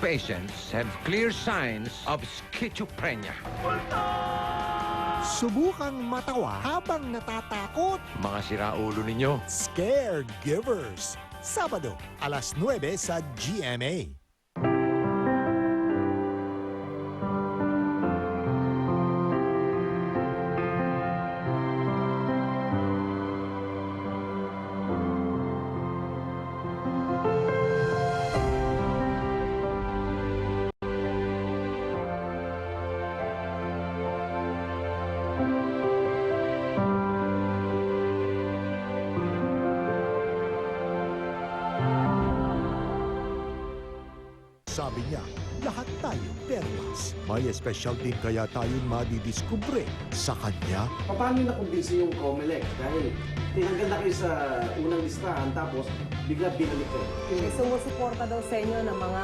patients have clear signs of schizophrenia. Subukang matawa habang natatakot. Mga siraulo ninyo. Caregivers. Sabado, alas 9 sa GMA. Sabi niya, lahat tayo perlas. May espesyal din kaya tayong madidiskubre sa kanya. Paano nakumbinsi yung COMELEC? Dahil tinanggal na kayo sa unang listahan tapos bigla binalik kayo. Sumusuporta daw sa inyo ng mga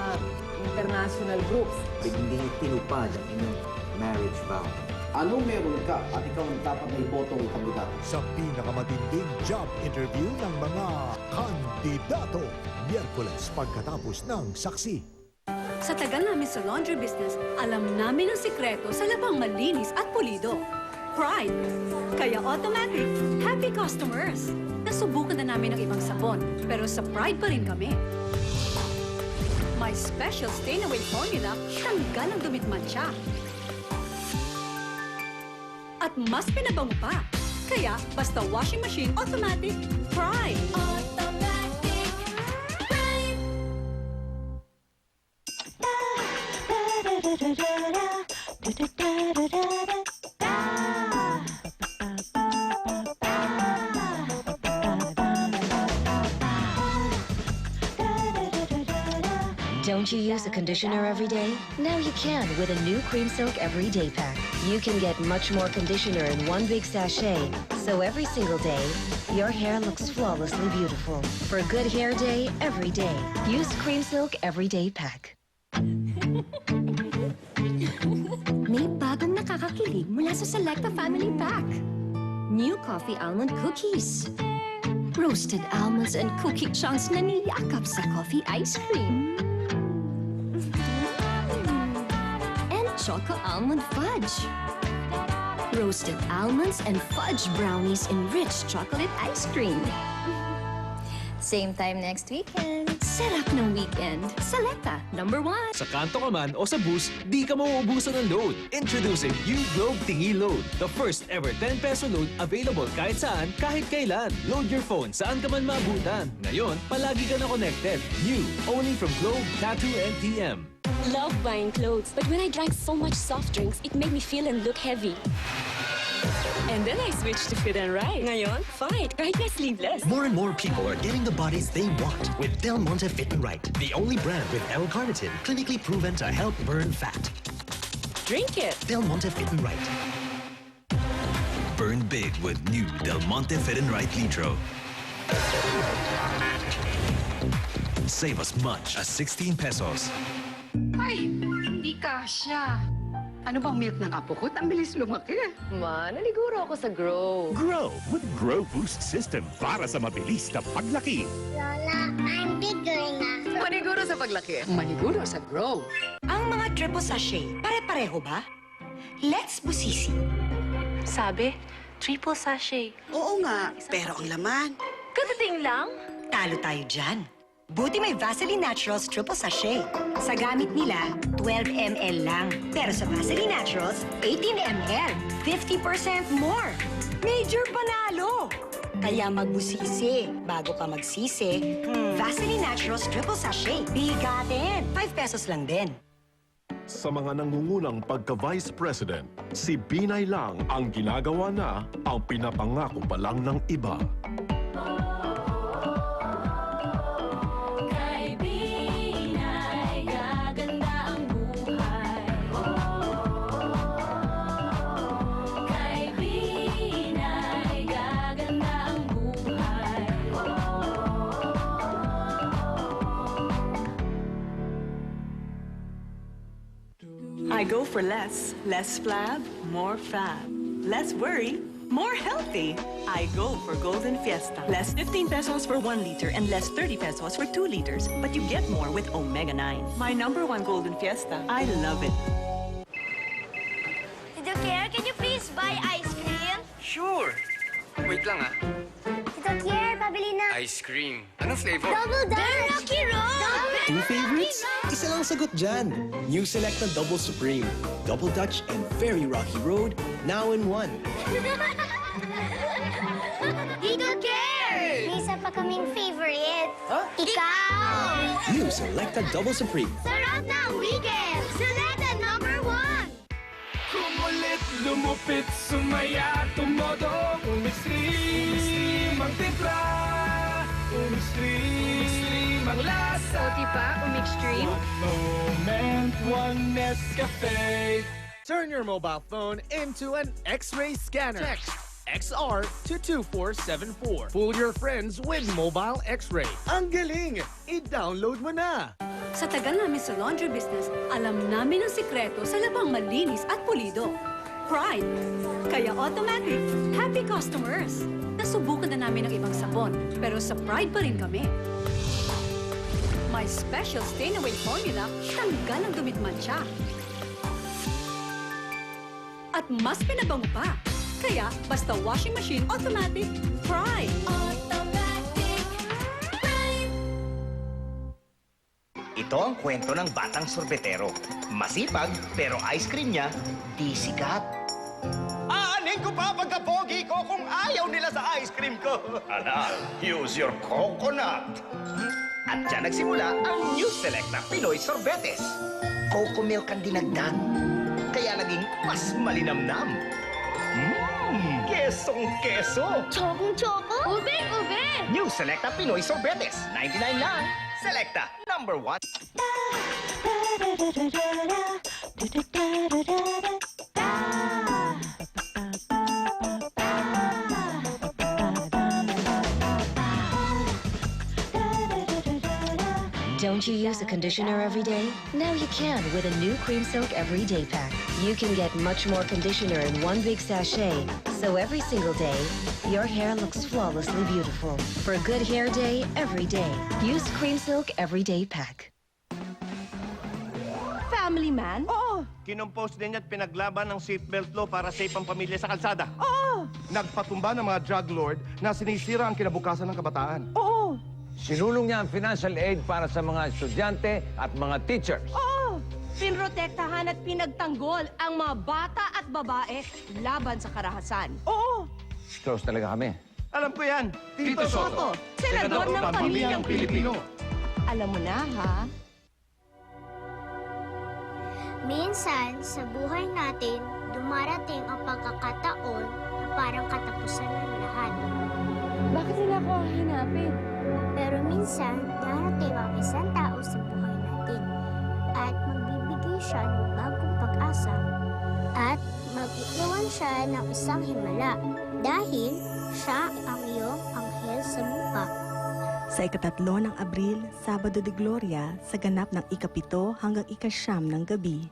international groups. Hindi tinupad ang inyong marriage vow. Anong meron ka at ikaw ang dapat na ibotong kandidato? Sa pinakamatinding job interview ng mga kandidato. Miyerkules pagkatapos ng saksi. Sa tagal namin sa laundry business, alam namin ang sikreto sa labang malinis at pulido. Pride. Kaya automatic, happy customers. Nasubukan na namin ang ibang sabon, pero sa Pride pa rin kami. My special stain-away formula, tanggal ang dumit mancha. At mas pinabango pa. Kaya basta washing machine, automatic, Pride. Don't you use a conditioner every day? Now you can with a new Cream Silk Everyday Pack. You can get much more conditioner in one big sachet, so every single day, your hair looks flawlessly beautiful. For a good hair day, every day, use Cream Silk Everyday Pack. May bagong nakakakilig mula sa Selecta Family Pack. New Coffee Almond Cookies. Roasted almonds and cookie chunks na niyakap sa coffee ice cream. And Choco Almond Fudge. Roasted almonds and fudge brownies in rich chocolate ice cream. Same time next weekend. Sarap ng weekend. Selecta, #1. Sa kanto ka man o sa bus, di ka mauubusan ng load. Introducing U Globe Tingi Load, the first ever 10 peso load available kahit saan, kahit kailan. Load your phone saan ka man maabutan. Ngayon, palagi ka na connected. New, only from Globe, Tattoo, and TM. Love buying clothes, but when I drank so much soft drinks, it made me feel and look heavy. And then I switched to Fit and Right. Ngayon, fine, kahit na sleeveless. More and more people are getting the bodies they want with Del Monte Fit and Right, the only brand with L-carnitine clinically proven to help burn fat. Drink it. Del Monte Fit and Right. Burn big with new Del Monte Fit and Right Litro. Save as much as 16 pesos. Ay, hindi kasya. Ano bang milk ng apo ko? Ang bilis lumaki. Ma, naliguro ako sa Grow. Grow with Grow Boost System para sa mabilis na paglaki. Lola, I'm bigger na. Maniguro sa paglaki. Maniguro sa Grow. Ang mga triple sachet, pare-pareho ba? Let's busisi. Sabi, triple sachet. Oo nga, pero ang laman. Katating lang. Talo tayo dyan. Buti may Vaseline Naturals Triple Sachet. Sa gamit nila, 12 ml lang. Pero sa Vaseline Naturals, 18 ml. 50% more. Major panalo! Kaya magbusisi bago ka magsisi. Vaseline Naturals Triple Sachet. Bigatin. 5 pesos lang din. Sa mga nangungunang pagka-Vice President, si Binay lang ang ginagawa na ang pinapangako pa lang ng iba. I go for less. Less flab, more fab. Less worry, More healthy. I go for Golden Fiesta. Less 15 pesos for 1 liter and less 30 pesos for 2 liters. But you get more with Omega-9. My #1 Golden Fiesta. I love it. Tito Kier, can you please buy ice cream? Sure. Wait lang Tito Kier, pabili na. Ice cream. Anong flavor? Double Dutch! Rocky Road! Two favorites? Isa lang sagot dyan. New Selecta Double Supreme. Double Dutch and Very Rocky Road, now in one. Tito Kier! May isa pa kaming favorite. Huh? Ikaw! New Selecta Double Supreme. Sarap ng weekend! Selecta #1! Kumulit, lumupit, sumaya, tumodo, umistream ang timpla, umistream ang lasa. O, pa, umixtream? One moment, one Nescafe. Turn your mobile phone into an X-ray scanner. Text XR to 2474. Fool your friends with mobile X-ray. Ang galing! I-download mo na! Sa tagal namin sa laundry business, alam namin ang sikreto sa labang malinis at pulido. Pride. Kaya automatic, happy customers. Nasubukan na namin ang ibang sabon, pero sa Pride pa rin kami. My special stain-away formula, tanggal ang dumidmansya. At mas pinabango pa. Kaya, basta washing machine, automatic, Pride. Ito ang kwento ng batang sorbetero. Masipag, pero ice cream niya, di sikat. Aanin ko pa pagka-pogi ko kung ayaw nila sa ice cream ko. Anak, use your coconut. At dyan nagsimula ang New Selecta Pinoy Sorbetes. Coco milk ang dinagdag. Kaya naging mas malinamnam. Kesong-keso. Chokong-choko? Ube-ube! New Selecta Pinoy Sorbetes. 99 lang. Selecta, #1. Don't you use a conditioner every day? Now you can with a new Cream Silk Everyday Pack. You can get much more conditioner in one big sachet, so every single day, your hair looks flawlessly beautiful. For a good hair day, every day, use Cream Silk Everyday Pack. Family man? Oo. Kinompose din niya at pinaglaban ng seatbelt law para safe ang pamilya sa kalsada. Oo. Nagpatumba ng mga drug lord na sinisira ang kinabukasan ng kabataan. Oo. Sinulong niya ang financial aid para sa mga estudyante at mga teachers. Oo. Pinrotektahan at pinagtanggol ang mga bata at babae laban sa karahasan. Oo. Close talaga kami. Alam ko yan. Tito Soto. Senador ng Pamilyang Pilipino. Alam mo na, ha? Minsan, sa buhay natin, dumarating ang pagkakataon na parang katapusan ng lahat. Bakit nila ako hanapin? Pero minsan, darating ang isang tao sa buhay natin at magbibigay siya ng bagong pag-asa at mag-iwan siya ng isang himala dahil siya ang iyong anghel sa lupa. Sa ika-3 ng Abril, Sabado de Gloria, sa ganap ng ika-7 hanggang ika-9 ng gabi,